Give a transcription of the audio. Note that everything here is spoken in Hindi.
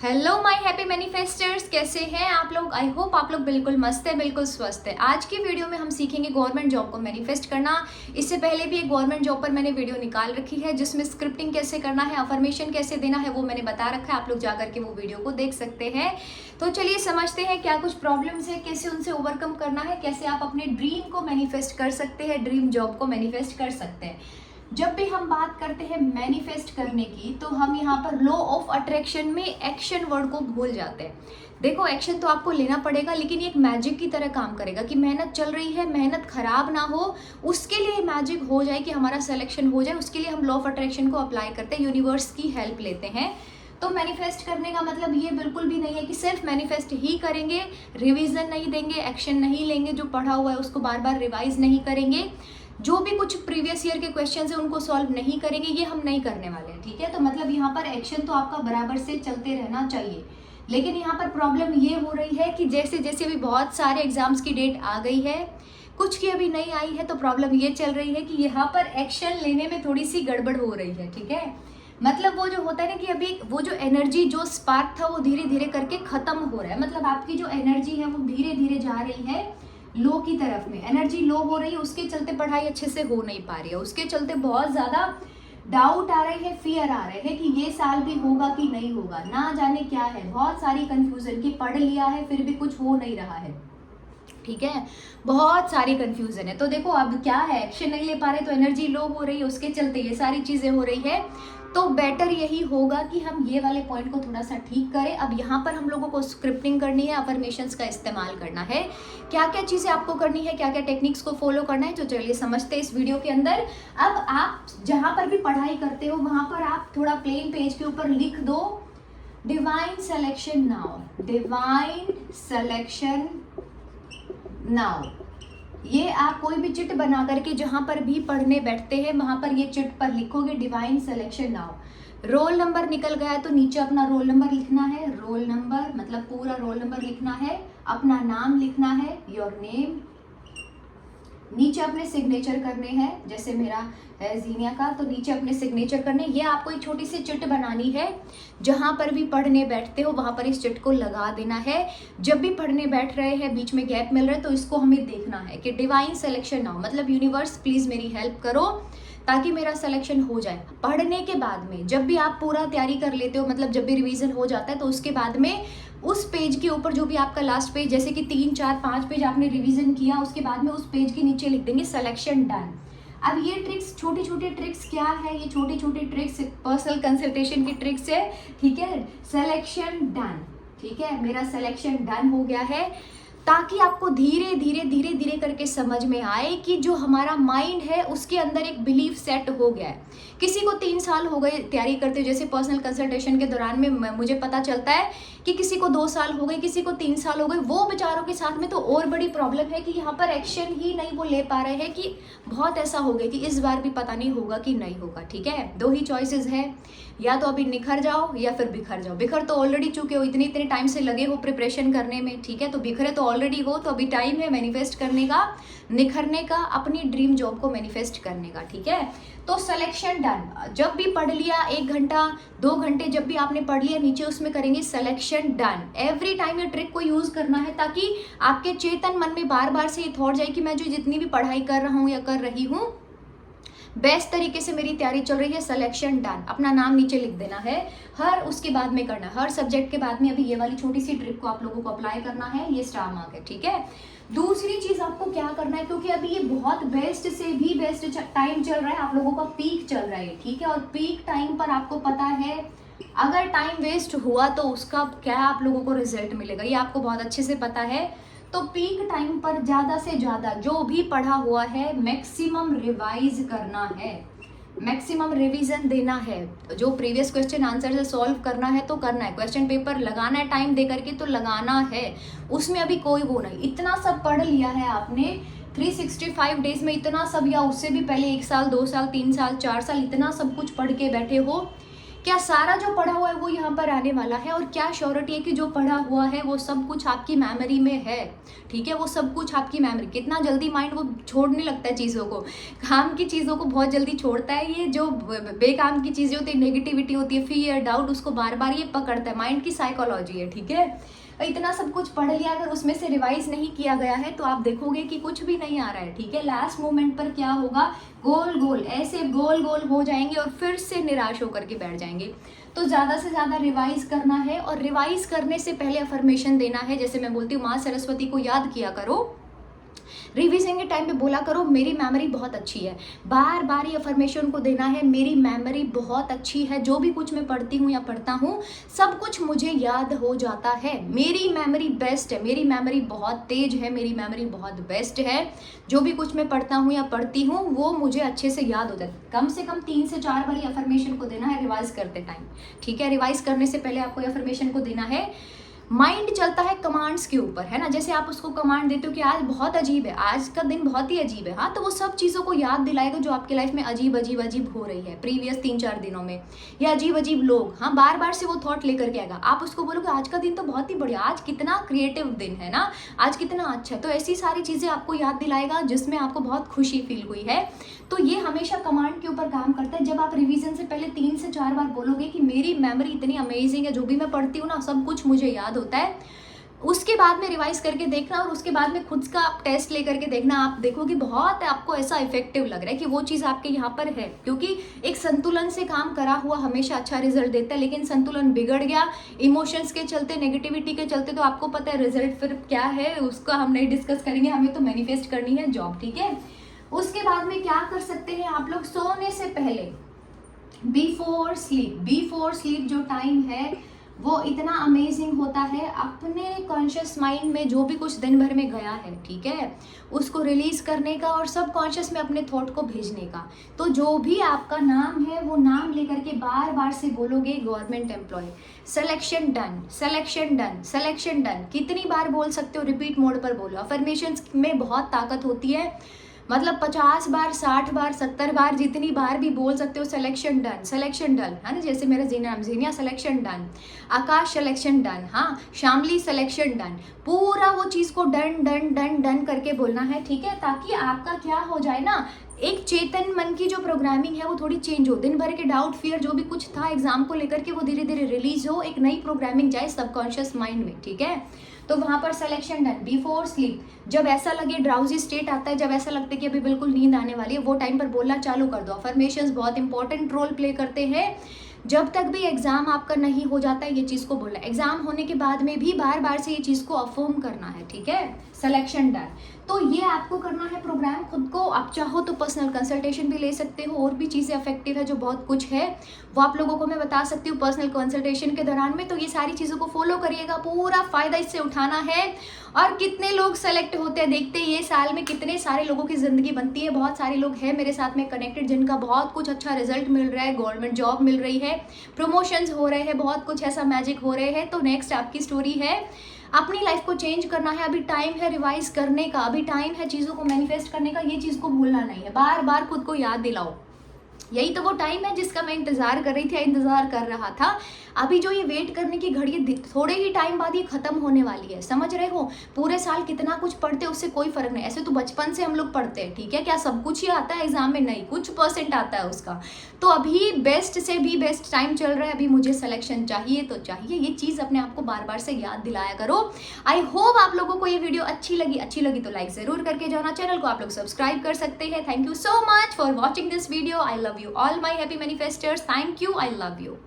हेलो माय हैप्पी मैनिफेस्टर्स, कैसे हैं आप लोग। आई होप आप लोग बिल्कुल मस्त है, बिल्कुल स्वस्थ है। आज की वीडियो में हम सीखेंगे गवर्नमेंट जॉब को मैनिफेस्ट करना। इससे पहले भी एक गवर्नमेंट जॉब पर मैंने वीडियो निकाल रखी है जिसमें स्क्रिप्टिंग कैसे करना है, अफर्मेशन कैसे देना है, वो मैंने बता रखा है। आप लोग जाकर के वो वीडियो को देख सकते हैं। तो चलिए समझते हैं क्या कुछ प्रॉब्लम्स है, कैसे उनसे ओवरकम करना है, कैसे आप अपने ड्रीम को मैनिफेस्ट कर सकते हैं, ड्रीम जॉब को मैनिफेस्ट कर सकते हैं। जब भी हम बात करते हैं मैनिफेस्ट करने की तो हम यहाँ पर लॉ ऑफ अट्रैक्शन में एक्शन वर्ड को भूल जाते हैं। देखो, एक्शन तो आपको लेना पड़ेगा, लेकिन ये एक मैजिक की तरह काम करेगा कि मेहनत चल रही है, मेहनत खराब ना हो, उसके लिए मैजिक हो जाए कि हमारा सिलेक्शन हो जाए। उसके लिए हम लॉ ऑफ अट्रैक्शन को अप्लाई करते हैं, यूनिवर्स की हेल्प लेते हैं। तो मैनिफेस्ट करने का मतलब ये बिल्कुल भी नहीं है कि सिर्फ मैनिफेस्ट ही करेंगे, रिवीजन नहीं देंगे, एक्शन नहीं लेंगे, जो पढ़ा हुआ है उसको बार बार रिवाइज नहीं करेंगे, जो भी कुछ प्रीवियस ईयर के क्वेश्चन है उनको सॉल्व नहीं करेंगे, ये हम नहीं करने वाले हैं। ठीक है, तो मतलब यहाँ पर एक्शन तो आपका बराबर से चलते रहना चाहिए। लेकिन यहाँ पर प्रॉब्लम ये हो रही है कि जैसे जैसे अभी बहुत सारे एग्जाम्स की डेट आ गई है, कुछ की अभी नहीं आई है, तो प्रॉब्लम ये चल रही है कि यहाँ पर एक्शन लेने में थोड़ी सी गड़बड़ हो रही है। ठीक है, मतलब वो जो होता है ना कि अभी वो जो एनर्जी, जो स्पार्क था, वो धीरे धीरे करके खत्म हो रहा है। मतलब आपकी जो एनर्जी है वो धीरे धीरे जा रही है लो की तरफ में। एनर्जी लो हो रही है, उसके चलते पढ़ाई अच्छे से हो नहीं पा रही है, उसके चलते बहुत ज़्यादा डाउट आ रहे हैं, फियर आ रहे हैं कि ये साल भी होगा कि नहीं होगा, ना जाने क्या है। बहुत सारी कंफ्यूजन की पढ़ लिया है फिर भी कुछ हो नहीं रहा है। ठीक है, बहुत सारी कंफ्यूजन है। तो देखो अब क्या है, एक्शन नहीं ले पा रहे तो एनर्जी लो हो रही है, उसके चलते ये सारी चीज़ें हो रही है। तो बेटर यही होगा कि हम ये वाले पॉइंट को थोड़ा सा ठीक करें। अब यहाँ पर हम लोगों को स्क्रिप्टिंग करनी है, अफर्मेशंस का इस्तेमाल करना है, क्या क्या चीज़ें आपको करनी है, क्या क्या टेक्निक्स को फॉलो करना है। तो चलिए समझते हैं इस वीडियो के अंदर। अब आप जहाँ पर भी पढ़ाई करते हो वहाँ पर आप थोड़ा प्लेन पेज के ऊपर लिख दो divine selection now, divine selection now. ये आप कोई भी चिट बना करके जहां पर भी पढ़ने बैठते हैं वहां पर ये चिट पर लिखोगे divine selection now. Roll number निकल गया है तो नीचे अपना रोल नंबर लिखना है, रोल नंबर मतलब पूरा रोल नंबर लिखना है, अपना नाम लिखना है, योर नेम, नीचे अपने सिग्नेचर करने हैं, जैसे मेरा है जीनिया का, तो नीचे अपने सिग्नेचर करने। ये आपको एक छोटी सी चिट बनानी है, जहां पर भी पढ़ने बैठते हो वहां पर इस चिट को लगा देना है। जब भी पढ़ने बैठ रहे हैं, बीच में गैप मिल रहा है, तो इसको हमें देखना है कि डिवाइन सिलेक्शन नाउ, मतलब यूनिवर्स प्लीज मेरी हेल्प करो ताकि मेरा सिलेक्शन हो जाए। पढ़ने के बाद में जब भी आप पूरा तैयारी कर लेते हो, मतलब जब भी रिवीजन हो जाता है, तो उसके बाद में उस पेज के ऊपर जो भी आपका लास्ट पेज, जैसे कि 3 4 5 पेज आपने रिवीजन किया, उसके बाद में उस पेज के नीचे लिख देंगे सिलेक्शन डन। अब ये ट्रिक्स, छोटी छोटी ट्रिक्स क्या है, ये छोटी छोटी ट्रिक्स पर्सनल कंसल्टेशन की ट्रिक्स है। ठीक है, सिलेक्शन डन। ठीक है, मेरा सिलेक्शन डन हो गया है, ताकि आपको धीरे धीरे धीरे धीरे करके समझ में आए कि जो हमारा माइंड है उसके अंदर एक बिलीफ सेट हो गया है। किसी को 3 साल हो गए तैयारी करते हुए, जैसे पर्सनल कंसल्टेशन के दौरान में मुझे पता चलता है कि किसी को 2 साल हो गए, किसी को 3 साल हो गए। वो बेचारों के साथ में तो और बड़ी प्रॉब्लम है कि यहाँ पर एक्शन ही नहीं वो ले पा रहे हैं, कि बहुत ऐसा हो गया कि इस बार भी पता नहीं होगा कि नहीं होगा। ठीक है, 2 ही चॉइसेस है, या तो अभी निखर जाओ या फिर बिखर जाओ। बिखर तो ऑलरेडी चुके हो, इतने इतने टाइम से लगे हो प्रिपरेशन करने में। ठीक है, तो बिखरे तो ऑलरेडी हो, तो अभी टाइम है मैनिफेस्ट करने का, निखरने का, अपनी ड्रीम जॉब को मैनिफेस्ट करने का। ठीक है, तो सिलेक्शन डन। जब भी पढ़ लिया, 1 घंटा 2 घंटे जब भी आपने पढ़ लिया, नीचे उसमें करेंगे सिलेक्शन डन। एवरी टाइम ये ट्रिक को यूज करना है ताकि आपके चेतन मन में बार बार से ये थॉट जाए कि मैं जो जितनी भी पढ़ाई कर रहा हूँ या कर रही हूँ, बेस्ट तरीके से मेरी तैयारी चल रही है। सिलेक्शन डन, अपना नाम नीचे लिख देना है, हर उसके बाद में करना, हर सब्जेक्ट के बाद में। अभी ये वाली छोटी सी ट्रिक को आप लोगों को अप्लाई करना है, ये स्टार मार्क है। ठीक है, दूसरी चीज आपको क्या करना है, क्योंकि अभी ये बहुत बेस्ट से भी बेस्ट टाइम चल रहा है, आप लोगों का पीक चल रहा है। ठीक है, और पीक टाइम पर आपको पता है अगर टाइम वेस्ट हुआ तो उसका क्या आप लोगों को रिजल्ट मिलेगा, ये आपको बहुत अच्छे से पता है। तो पीक टाइम पर ज़्यादा से ज़्यादा जो भी पढ़ा हुआ है मैक्सिमम रिवाइज करना है, मैक्सिमम रिवीजन देना है। जो प्रीवियस क्वेश्चन आंसर से सॉल्व करना है तो करना है, क्वेश्चन पेपर लगाना है टाइम दे करके तो लगाना है, उसमें अभी कोई वो नहीं। इतना सब पढ़ लिया है आपने 365 डेज में, इतना सब, या उससे भी पहले 1 साल 2 साल 3 साल 4 साल, इतना सब कुछ पढ़ के बैठे हो क्या सारा जो पढ़ा हुआ है वो यहाँ पर आने वाला है, और क्या श्योरिटी है कि जो पढ़ा हुआ है वो सब कुछ आपकी मेमोरी में है, ठीक है, वो सब कुछ आपकी मेमोरी। कितना जल्दी माइंड वो छोड़ने लगता है चीज़ों को, काम की चीज़ों को बहुत जल्दी छोड़ता है। ये जो बेकाम की चीज़ें होती है, नेगेटिविटी होती है, फियर, डाउट, उसको बार बार ये पकड़ता है। माइंड की साइकोलॉजी है, ठीक है। इतना सब कुछ पढ़ लिया, अगर उसमें से रिवाइज नहीं किया गया है तो आप देखोगे कि कुछ भी नहीं आ रहा है, ठीक है। लास्ट मोमेंट पर क्या होगा, गोल गोल ऐसे गोल गोल हो जाएंगे और फिर से निराश होकर के बैठ जाएंगे। तो ज़्यादा से ज़्यादा रिवाइज करना है, और रिवाइज करने से पहले अफर्मेशन देना है। जैसे मैं बोलती हूँ, माँ सरस्वती को याद किया करो, रिवीजन के टाइम पे बोला करो मेरी मेमोरी बहुत अच्छी है। बार बार ये अफर्मेशन को देना है, मेरी मेमोरी बहुत अच्छी है, जो भी कुछ मैं पढ़ती हूँ या पढ़ता हूँ सब कुछ मुझे याद हो जाता है। मेरी मेमोरी बेस्ट है, मेरी मेमोरी बहुत तेज है, मेरी मेमोरी बहुत बेस्ट है। जो भी कुछ मैं पढ़ता हूँ या पढ़ती हूँ वो मुझे अच्छे से याद होता है। कम से कम 3 से 4 बार ये अफर्मेशन को देना है रिवाइज करते टाइम, ठीक है। रिवाइज करने से पहले आपको अफर्मेशन को देना है। माइंड चलता है कमांड्स के ऊपर, है ना। जैसे आप उसको कमांड देते हो कि आज बहुत अजीब है, आज का दिन बहुत ही अजीब है, हाँ, तो वो सब चीज़ों को याद दिलाएगा जो आपकी लाइफ में अजीब अजीब अजीब हो रही है प्रीवियस 3-4 दिनों में, या अजीब अजीब लोग, हाँ, बार बार से वो थॉट लेकर के आएगा। आप उसको बोलोगे आज का दिन तो बहुत ही बढ़िया, आज कितना क्रिएटिव दिन है ना, आज कितना अच्छा, तो ऐसी सारी चीज़ें आपको याद दिलाएगा जिसमें आपको बहुत खुशी फील हुई है। तो ये हमेशा कमांड के ऊपर काम करता है। जब आप रिवीजन से पहले 3 से 4 बार बोलोगे कि मेरी मेमोरी इतनी अमेजिंग है, जो भी मैं पढ़ती हूँ ना सब कुछ मुझे याद होता है, उसके बाद में रिवाइज करके देखना, और उसके बाद में खुद का टेस्ट लेकर के देखना, आप देखोगे बहुत आपको ऐसा इफेक्टिव लग रहा है कि वो चीज़ आपके यहाँ पर है। क्योंकि एक संतुलन से काम करा हुआ हमेशा अच्छा रिजल्ट देता है, लेकिन संतुलन बिगड़ गया इमोशंस के चलते, नेगेटिविटी के चलते, तो आपको पता है रिजल्ट फिर क्या है, उसका हम नहीं डिस्कस करेंगे। हमें तो मैनिफेस्ट करनी है जॉब, ठीक है। उसके बाद में क्या कर सकते हैं आप लोग, सोने से पहले बिफोर स्लीप जो टाइम है वो इतना अमेजिंग होता है। अपने कॉन्शियस माइंड में जो भी कुछ दिन भर में गया है, ठीक है, उसको रिलीज करने का और सब कॉन्शियस में अपने थॉट को भेजने का। तो जो भी आपका नाम है वो नाम लेकर के बार बार से बोलोगे government employ, selection done, selection done, selection done. कितनी बार बोल सकते हो, रिपीट मोड पर बोलो। अफर्मेशंस में बहुत ताकत होती है, मतलब 50 बार, 60 बार, 70 बार, जितनी बार भी बोल सकते हो सिलेक्शन डन, सिलेक्शन डन, है ना। जैसे मेरा जीनिया सिलेक्शन डन, आकाश सिलेक्शन डन, हाँ, शामली सिलेक्शन डन। पूरा वो चीज़ को डन डन डन डन करके बोलना है, ठीक है, ताकि आपका क्या हो जाए ना, एक चेतन मन की जो प्रोग्रामिंग है वो थोड़ी चेंज हो। दिन भर के डाउट, फियर जो भी कुछ था एग्जाम को लेकर के वो धीरे धीरे रिलीज हो, एक नई प्रोग्रामिंग जाए सबकॉन्शियस माइंड में, ठीक है। तो वहाँ पर सिलेक्शन डन। बिफोर स्लीप, जब ऐसा लगे ड्राउजी स्टेट आता है, जब ऐसा लगता है कि अभी बिल्कुल नींद आने वाली है, वो टाइम पर बोलना चालू कर दो। अफर्मेशंस बहुत इंपॉर्टेंट रोल प्ले करते हैं। जब तक भी एग्जाम आपका नहीं हो जाता है ये चीज़ को बोलना, एग्जाम होने के बाद में भी बार बार से ये चीज़ को अफर्म करना है, ठीक है। Selection done. तो ये आपको करना है प्रोग्राम खुद को। आप चाहो तो पर्सनल कंसल्टेशन भी ले सकते हो, और भी चीज़ें इफेक्टिव है जो बहुत कुछ है वो आप लोगों को मैं बता सकती हूँ पर्सनल कंसल्टेशन के दौरान में। तो ये सारी चीज़ों को फॉलो करिएगा, पूरा फायदा इससे उठाना है। और कितने लोग सेलेक्ट होते हैं देखते हैं, ये साल में कितने सारे लोगों की ज़िंदगी बनती है। बहुत सारे लोग हैं मेरे साथ में कनेक्टेड जिनका बहुत कुछ अच्छा रिजल्ट मिल रहा है, गवर्नमेंट जॉब मिल रही है, प्रमोशंस हो रहे हैं, बहुत कुछ ऐसा मैजिक हो रहे हैं। तो नेक्स्ट आपकी स्टोरी है, अपनी लाइफ को चेंज करना है। अभी टाइम है रिवाइज करने का, अभी टाइम है चीज़ों को मैनिफेस्ट करने का। ये चीज़ को भूलना नहीं है, बार बार खुद को याद दिलाओ। यही तो वो टाइम है जिसका मैं इंतजार कर रही थी, इंतजार कर रहा था। अभी जो ये वेट करने की घड़ी है, थोड़े ही टाइम बाद ये खत्म होने वाली है, समझ रहे हो। पूरे साल कितना कुछ पढ़ते उससे कोई फर्क नहीं। ऐसे तो बचपन से हम लोग पढ़ते हैं, ठीक है, क्या सब कुछ ही आता है एग्जाम में? नहीं, कुछ परसेंट आता है उसका। तो अभी बेस्ट से भी बेस्ट टाइम चल रहा है, अभी मुझे सिलेक्शन चाहिए तो चाहिए। ये चीज़ अपने आप को बार बार से याद दिलाया करो। आई होप आप लोगों को ये वीडियो अच्छी लगी तो लाइक जरूर करके जाना। चैनल को आप लोग सब्सक्राइब कर सकते हैं। Thank you so much for watching this video. I love you all my happy manifestors. Thank you. I love you.